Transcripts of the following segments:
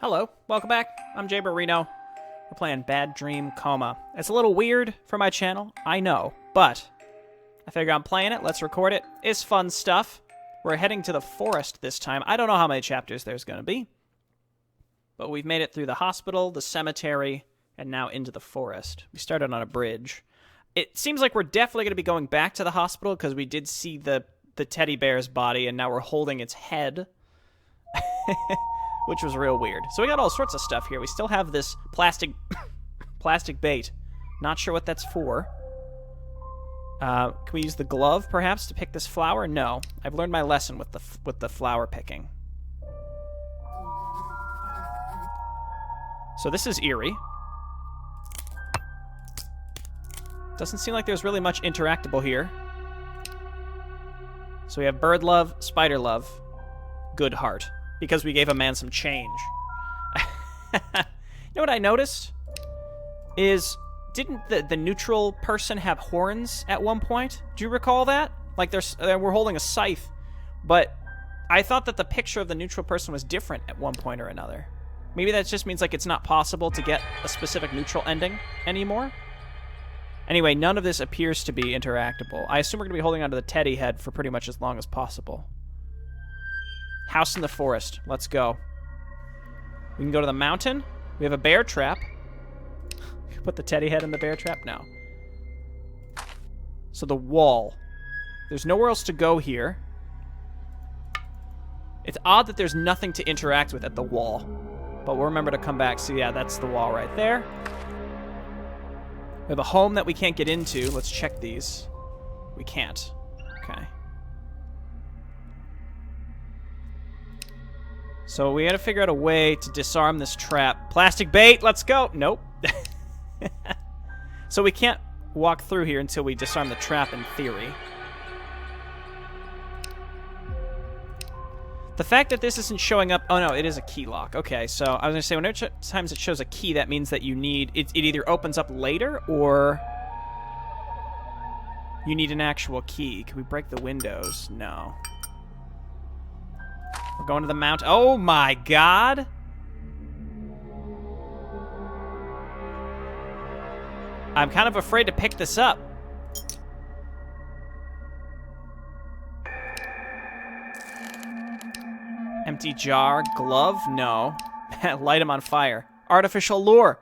Hello, welcome back. I'm Jayborino. We're playing Bad Dream Coma. It's a little weird for my channel, I know, but I figure I'm playing it, let's record it. It's fun stuff. We're heading to the forest this time. I don't know how many chapters there's going to be, but we've made it through the hospital, the cemetery, and now into the forest. We started on a bridge. It seems like we're definitely going to be going back to the hospital because we did see the teddy bear's body, and now we're holding its head. Which was real weird. So we got all sorts of stuff here. We still have this plastic bait. Not sure what that's for. Can we use the glove, perhaps, to pick this flower? No. I've learned my lesson with the flower picking. So this is eerie. Doesn't seem like there's really much interactable here. So we have bird love, spider love, good heart. Because we gave a man some change. You know what I noticed? Is, didn't the neutral person have horns at one point? Do you recall that? Like we're holding a scythe, but I thought that the picture of the neutral person was different at one point or another. Maybe that just means like it's not possible to get a specific neutral ending anymore? Anyway, none of this appears to be interactable. I assume we're going to be holding onto the teddy head for pretty much as long as possible. House in the forest. Let's go. We can go to the mountain. We have a bear trap. Put the teddy head in the bear trap? No. So the wall. There's nowhere else to go here. It's odd that there's nothing to interact with at the wall. But we'll remember to come back. So yeah, that's the wall right there. We have a home that we can't get into. Let's check these. We can't. Okay. So we gotta figure out a way to disarm this trap. Plastic bait, let's go! Nope. So we can't walk through here until we disarm the trap in theory. The fact that this isn't showing up... Oh no, it is a key lock. Okay, so I was gonna say, whenever times it shows a key, that means that you need... It either opens up later, or... you need an actual key. Can we break the windows? No. We're going to the mountain. Oh my god! I'm kind of afraid to pick this up. Empty jar. Glove? No. Light him on fire. Artificial lure.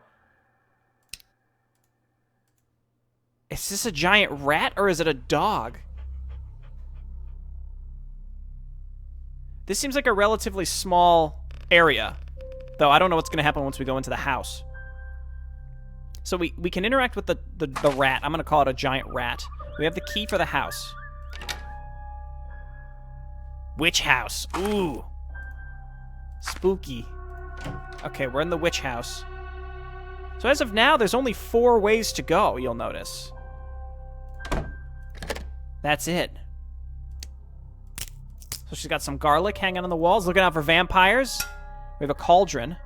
Is this a giant rat or is it a dog? This seems like a relatively small area, though I don't know what's going to happen once we go into the house. So we can interact with the rat. I'm going to call it a giant rat. We have the key for the house. Witch house. Ooh. Spooky. Okay, we're in the witch house. So as of now, there's only 4 ways to go, you'll notice. That's it. So she's got some garlic hanging on the walls, looking out for vampires. We have a cauldron.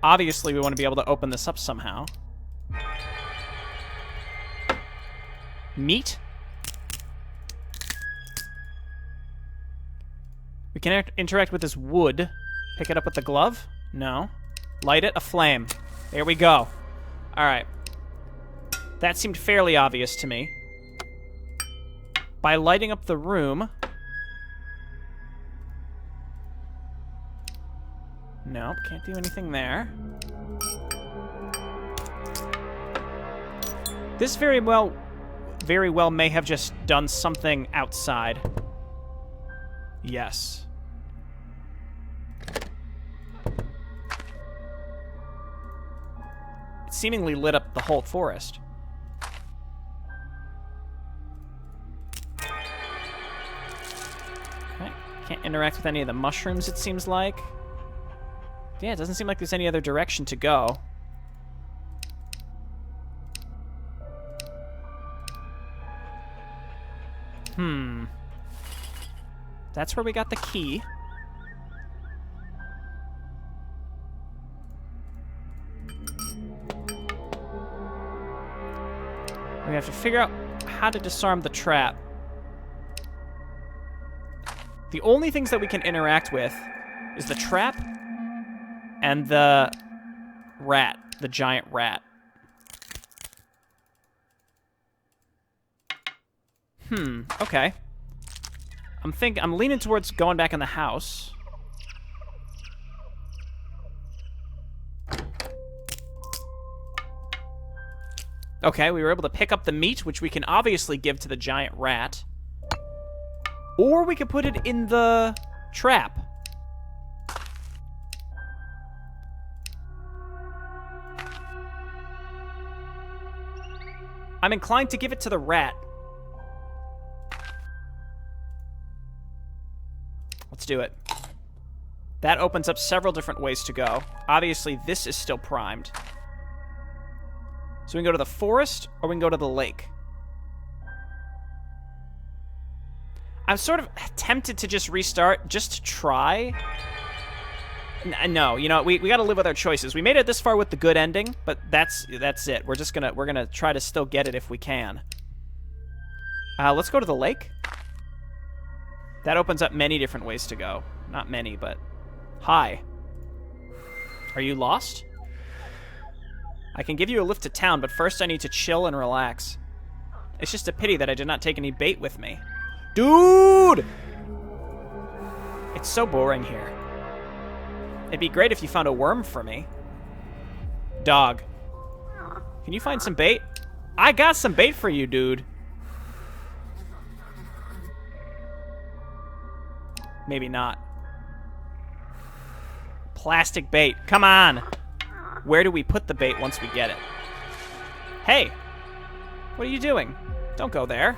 Obviously, we want to be able to open this up somehow. Meat. We can interact with this wood. Pick it up with the glove? No. Light it. A flame. There we go. All right. That seemed fairly obvious to me. By lighting up the room... Nope, can't do anything there. This very well may have just done something outside. Yes. It seemingly lit up the whole forest. Okay, can't interact with any of the mushrooms, it seems like. Yeah, it doesn't seem like there's any other direction to go. That's where we got the key. We have to figure out how to disarm the trap. The only things that we can interact with is the trap and the rat, the giant rat. Okay. I'm leaning towards going back in the house. Okay, we were able to pick up the meat, which we can obviously give to the giant rat. Or we could put it in the trap. I'm inclined to give it to the rat. Let's do it. That opens up several different ways to go. Obviously, this is still primed. So we can go to the forest, or we can go to the lake. I'm sort of tempted to just restart, just to try. No, you know, we got to live with our choices. We made it this far with the good ending, but that's it. We're gonna try to still get it if we can. Let's go to the lake. That opens up many different ways to go. Not many, but... Hi. Are you lost? I can give you a lift to town, but first I need to chill and relax. It's just a pity that I did not take any bait with me. Dude! It's so boring here. It'd be great if you found a worm for me. Dog. Can you find some bait? I got some bait for you, dude. Maybe not. Plastic bait. Come on. Where do we put the bait once we get it? Hey. What are you doing? Don't go there.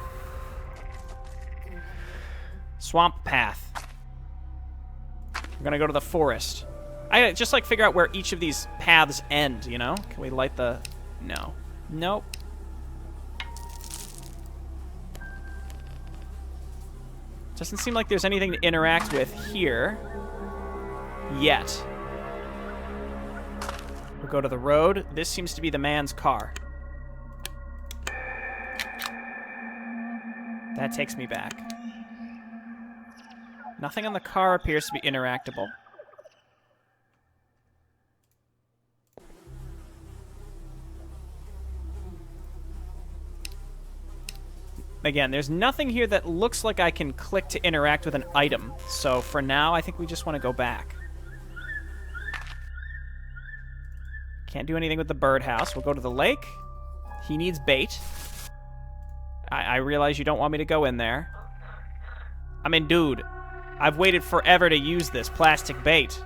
Swamp path. We're gonna go to the forest. I just like figure out where each of these paths end, you know? Can we light the... No. Nope. Doesn't seem like there's anything to interact with here yet. We'll go to the road. This seems to be the man's car. That takes me back. Nothing on the car appears to be interactable. Again, there's nothing here that looks like I can click to interact with an item. So for now, I think we just want to go back. Can't do anything with the birdhouse. We'll go to the lake. He needs bait. I realize you don't want me to go in there. I mean, dude, I've waited forever to use this plastic bait.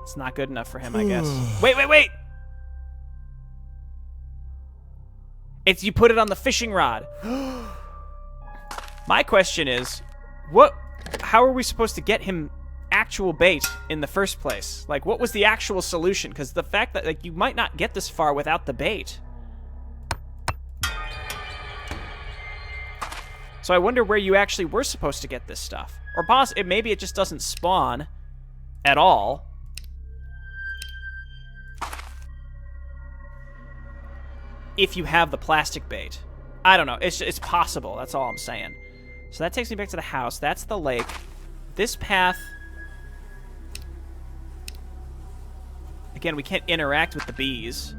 It's not good enough for him, I guess. Wait! It's you put it on the fishing rod. My question is, how are we supposed to get him actual bait in the first place? Like, what was the actual solution? Because the fact that, like, you might not get this far without the bait. So I wonder where you actually were supposed to get this stuff. Or maybe it just doesn't spawn at all. If you have the plastic bait. I don't know. It's possible. That's all I'm saying. So that takes me back to the house. That's the lake. This path... Again, we can't interact with the bees.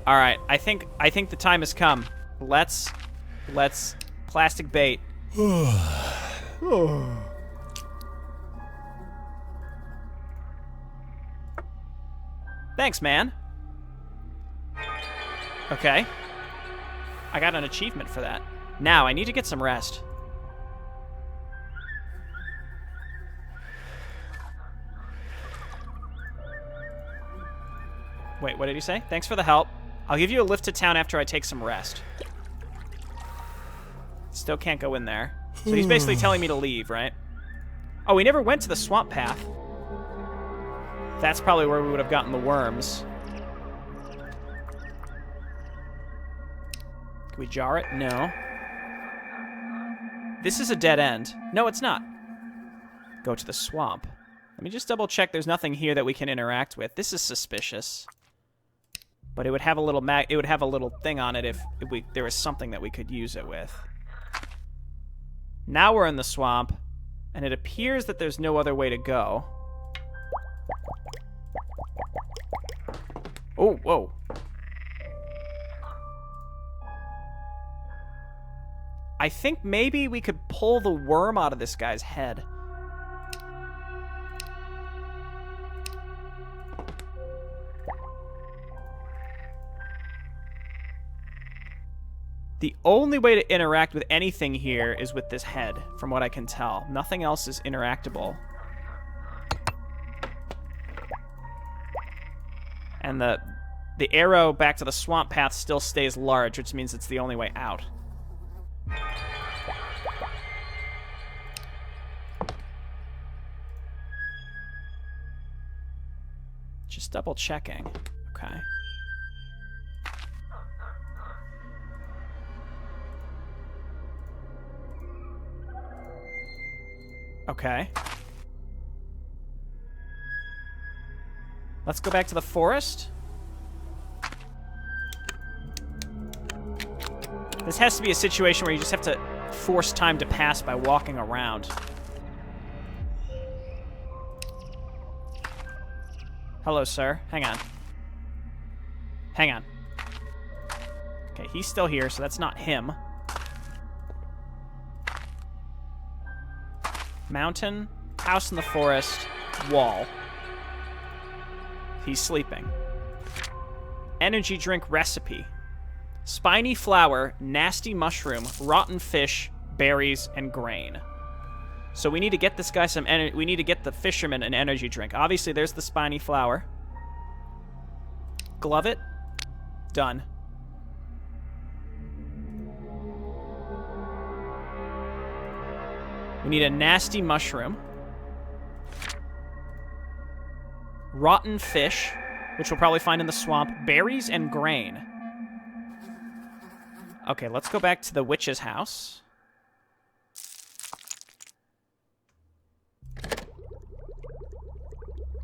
All right. I think the time has come. Let's plastic bait. Thanks, man. Okay. I got an achievement for that. Now, I need to get some rest. Wait, what did he say? Thanks for the help. I'll give you a lift to town after I take some rest. Still can't go in there. So he's basically telling me to leave, right? Oh, we never went to the swamp path. That's probably where we would have gotten the worms. Can we jar it? No. This is a dead end. No, it's not. Go to the swamp. Let me just double check there's nothing here that we can interact with. This is suspicious. But it would have a little it would have a little thing on it if there was something that we could use it with. Now we're in the swamp, and it appears that there's no other way to go. Oh, whoa. I think maybe we could pull the worm out of this guy's head. The only way to interact with anything here is with this head, from what I can tell. Nothing else is interactable. And the arrow back to the swamp path still stays large, which means it's the only way out. Just double checking. Okay. Okay. Let's go back to the forest. This has to be a situation where you just have to force time to pass by walking around. Hello, sir. Hang on. Hang on. Okay, he's still here, so that's not him. Mountain, house in the forest, wall. He's sleeping. Energy drink recipe. Spiny flower, nasty mushroom, rotten fish, berries, and grain. So we need to get this guy some energy. We need to get the fisherman an energy drink. Obviously, there's the spiny flower. Glove it. Done. We need a nasty mushroom. Rotten fish, which we'll probably find in the swamp. Berries and grain. Okay, let's go back to the witch's house.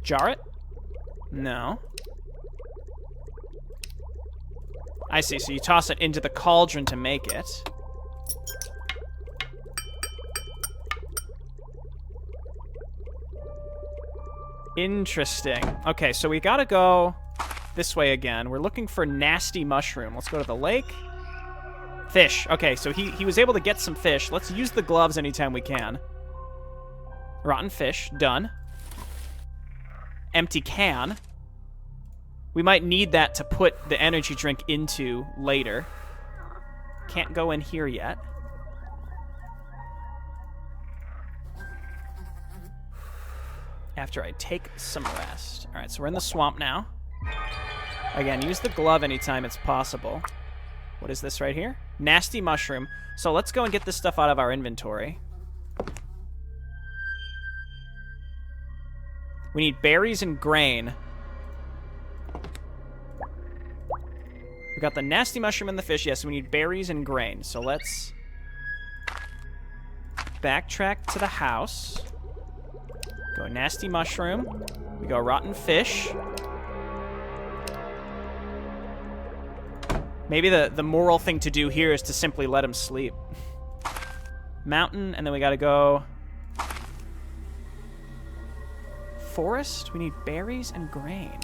Jar it? No. I see, so you toss it into the cauldron to make it. Interesting. Okay, so we gotta go this way again. We're looking for nasty mushroom. Let's go to the lake. Fish. Okay, so he was able to get some fish. Let's use the gloves anytime we can. Rotten fish. Done. Empty can. We might need that to put the energy drink into later. Can't go in here yet. After I take some rest. Alright, so we're in the swamp now. Again, use the glove anytime it's possible. What is this right here? Nasty mushroom. So let's go and get this stuff out of our inventory. We need berries and grain. We got the nasty mushroom and the fish. Yes, we need berries and grain. So let's backtrack to the house. Go nasty mushroom. We go rotten fish. Maybe the moral thing to do here is to simply let him sleep. Mountain, and then we gotta go... forest? We need berries and grain.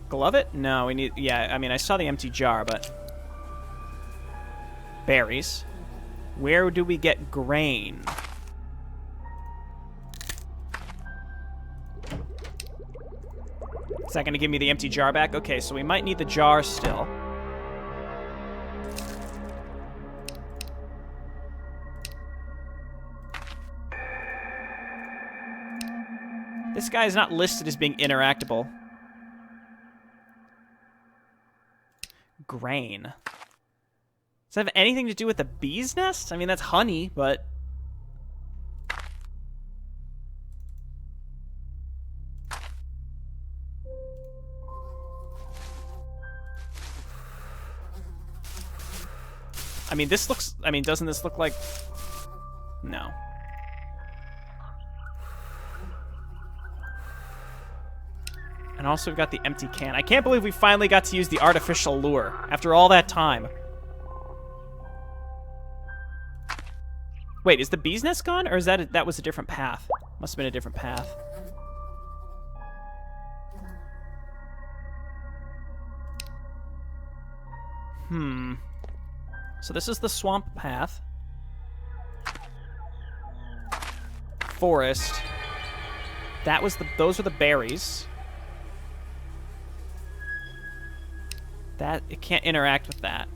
Glove it? No, we need... yeah, I mean, I saw the empty jar, but... berries. Where do we get grain? Is that going to give me the empty jar back? Okay, so we might need the jar still. This guy is not listed as being interactable. Grain. Does that have anything to do with the bee's nest? I mean, that's honey, but... I mean, this looks... I mean, doesn't this look like... No. And also we've got the empty can. I can't believe we finally got to use the artificial lure after all that time. Wait, is the bee's nest gone? Or is that was a different path? Must have been a different path. So this is the swamp path. Forest. Those were the berries. It can't interact with that.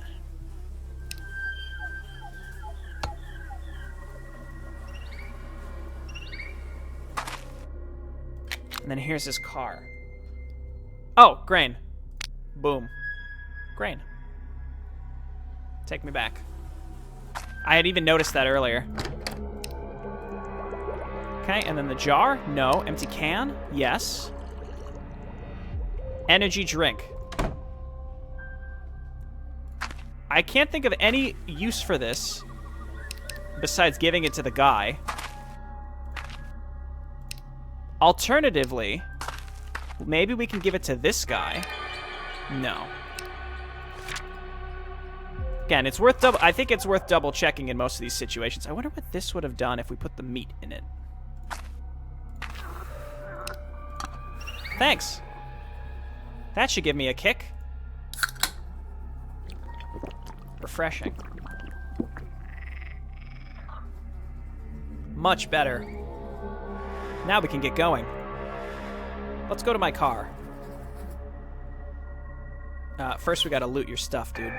And then here's his car. Oh, grain. Boom. Grain. Take me back. I had even noticed that earlier. Okay, and then the jar? No. Empty can? Yes. Energy drink. I can't think of any use for this besides giving it to the guy. Alternatively, maybe we can give it to this guy. No. Again, it's worth I think it's worth double checking in most of these situations. I wonder what this would have done if we put the meat in it. Thanks. That should give me a kick. Refreshing. Much better. Now we can get going. Let's go to my car. First we gotta loot your stuff, dude.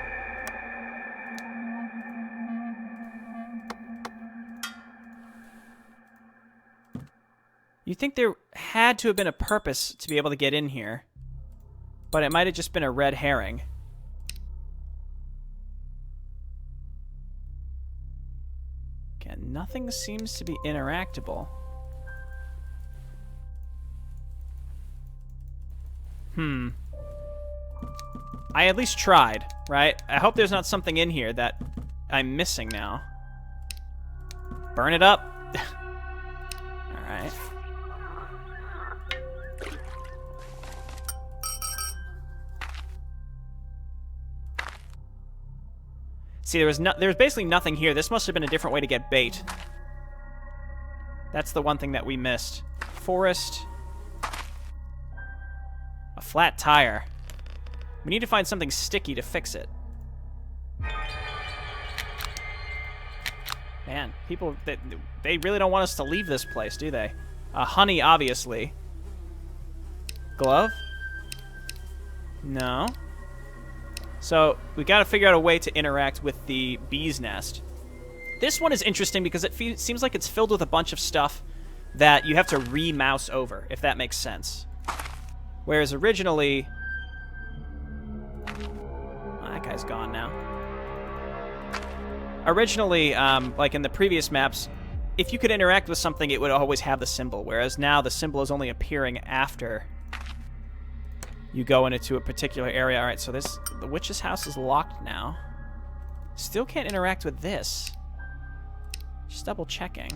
You'd think there had to have been a purpose to be able to get in here, but it might have just been a red herring. Again, nothing seems to be interactable. I at least tried, right? I hope there's not something in here that I'm missing now. Burn it up. Alright. See, there was basically nothing here. This must have been a different way to get bait. That's the one thing that we missed. Forest. A flat tire. We need to find something sticky to fix it. Man, people, they really don't want us to leave this place, do they? Honey, obviously. Glove? No. So, we gotta figure out a way to interact with the bee's nest. This one is interesting because it seems like it's filled with a bunch of stuff that you have to re-mouse over, if that makes sense. Whereas originally... Oh, that guy's gone now. Originally, like in the previous maps, if you could interact with something, it would always have the symbol, whereas now the symbol is only appearing after you go into a particular area. Alright, so the witch's house is locked now. Still can't interact with this. Just double checking.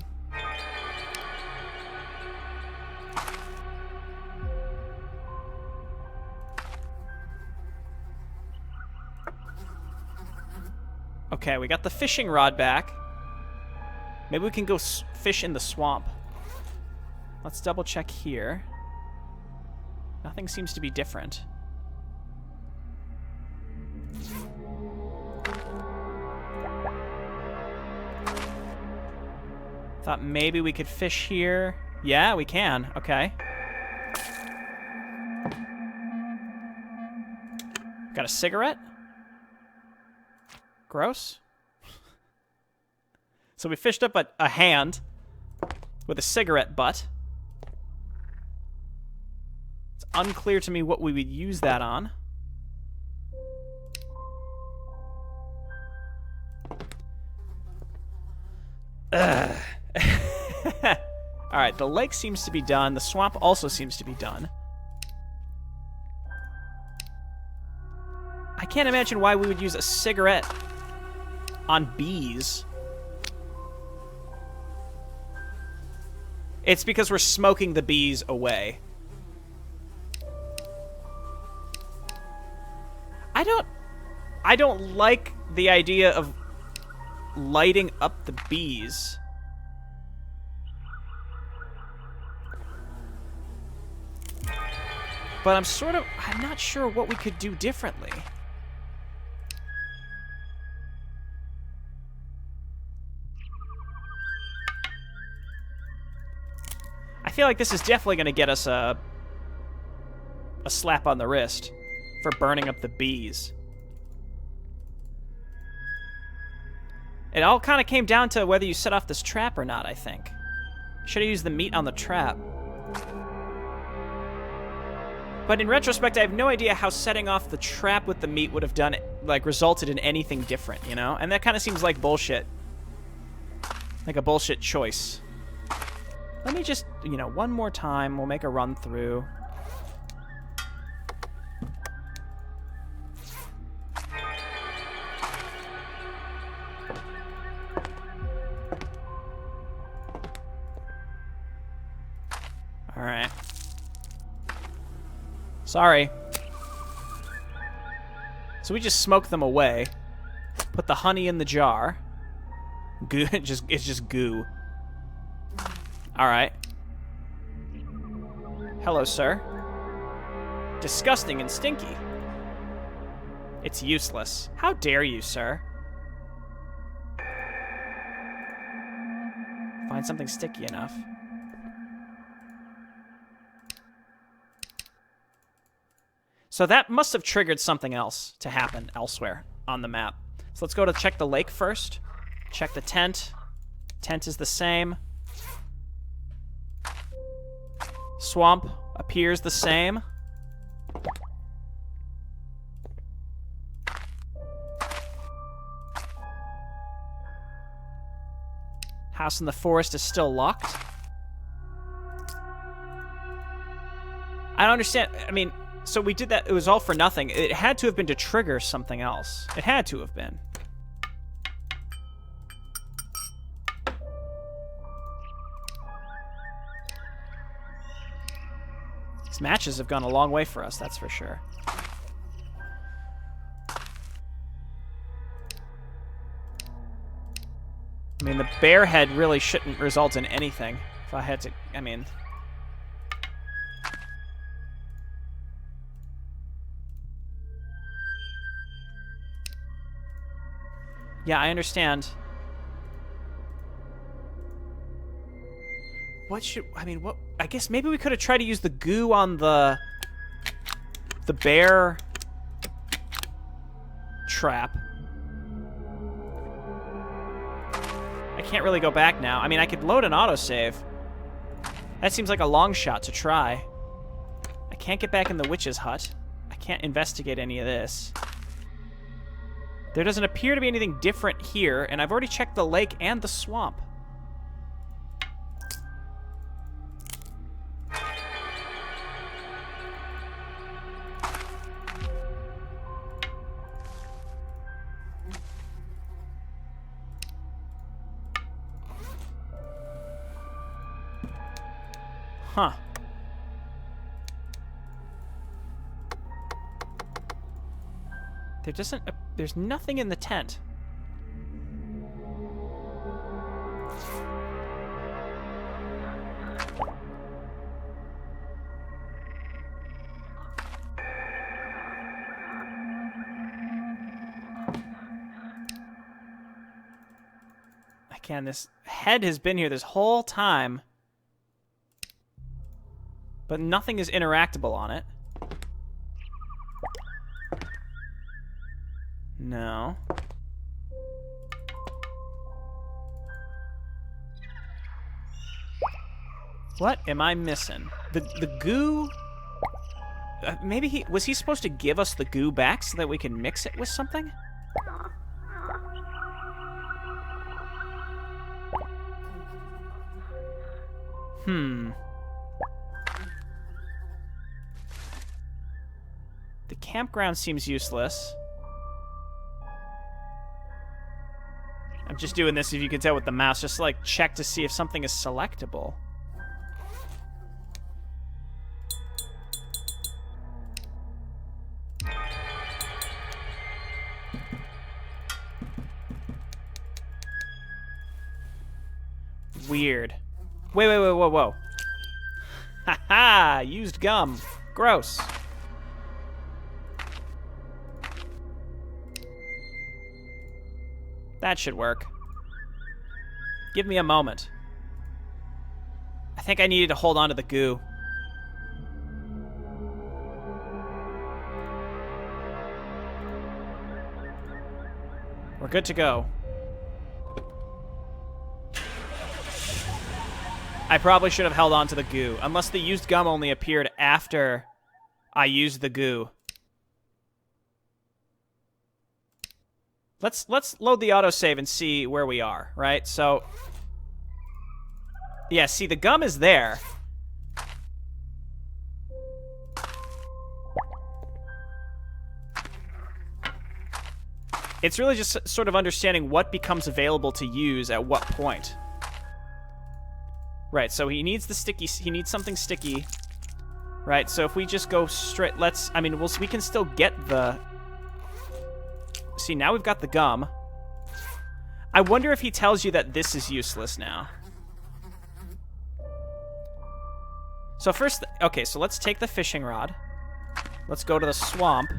Okay, we got the fishing rod back. Maybe we can go fish in the swamp. Let's double check here. Nothing seems to be different. Thought maybe we could fish here. Yeah, we can. Okay. Got a cigarette? Gross. So we fished up a hand with a cigarette butt. It's unclear to me what we would use that on. Ugh. Alright, the lake seems to be done. The swamp also seems to be done. I can't imagine why we would use a cigarette on bees. It's because we're smoking the bees away. I don't like the idea of lighting up the bees. But I'm not sure what we could do differently. I feel like this is definitely going to get us a slap on the wrist for burning up the bees. It all kind of came down to whether you set off this trap or not, I think. Should have used the meat on the trap. But in retrospect, I have no idea how setting off the trap with the meat would have done it, like, resulted in anything different, you know? And that kind of seems like bullshit. Like a bullshit choice. Let me just, you know, one more time. We'll make a run through. All right. Sorry. So we just smoke them away. Put the honey in the jar. Goo. It's just goo. All right. Hello, sir. Disgusting and stinky. It's useless. How dare you, sir? Find something sticky enough. So that must have triggered something else to happen elsewhere on the map. So let's go to check the lake first. Check the tent. Tent is the same. Swamp appears the same. House in the forest is still locked. I don't understand. I mean, so we did that. It was all for nothing. It had to have been to trigger something else. It had to have been. These matches have gone a long way for us, that's for sure. I mean, the bear head really shouldn't result in anything. If I had to, I mean... Yeah, I understand. What should... I mean, what... I guess maybe we could have tried to use the goo on the bear trap. I can't really go back now. I mean, I could load an autosave. That seems like a long shot to try. I can't get back in the witch's hut. I can't investigate any of this. There doesn't appear to be anything different here, and I've already checked the lake and the swamp. Huh. There's nothing in the tent. Again, this head has been here this whole time. But nothing is interactable on it. No. What am I missing? The goo... maybe was he supposed to give us the goo back so that we can mix it with something? The campground seems useless. I'm just doing this, if you can tell, with the mouse, just to, like, check to see if something is selectable. Weird. Wait, whoa. Haha, used gum. Gross. That should work. Give me a moment. I think I needed to hold on to the goo. We're good to go. I probably should have held on to the goo, unless the used gum only appeared after I used the goo. Let's load the autosave and see where we are, right? So, yeah, see, the gum is there. It's really just sort of understanding what becomes available to use at what point. Right, so he needs the sticky, he needs something sticky. Right, so if we just go straight, I mean, we can still get the... See, now we've got the gum. I wonder if he tells you that this is useless now. So first, okay, so let's take the fishing rod. Let's go to the swamp.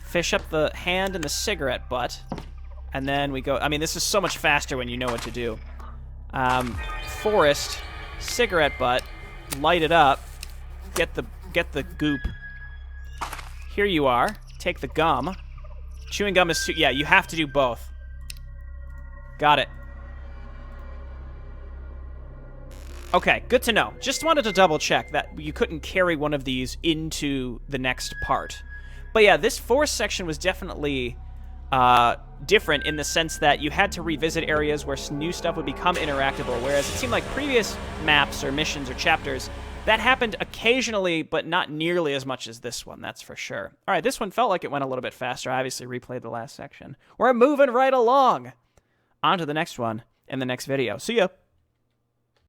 Fish up the hand and the cigarette butt. And then we go, I mean, this is so much faster when you know what to do. Forest, cigarette butt, light it up, get the goop. Here you are. Take the gum. Chewing gum is yeah, you have to do both. Got it. Okay, good to know. Just wanted to double check that you couldn't carry one of these into the next part. But yeah, this forest section was definitely different in the sense that you had to revisit areas where new stuff would become interactable, whereas it seemed like previous maps or missions or chapters, that happened occasionally, but not nearly as much as this one, that's for sure. All right, this one felt like it went a little bit faster. I obviously replayed the last section. We're moving right along. On to the next one in the next video. See ya.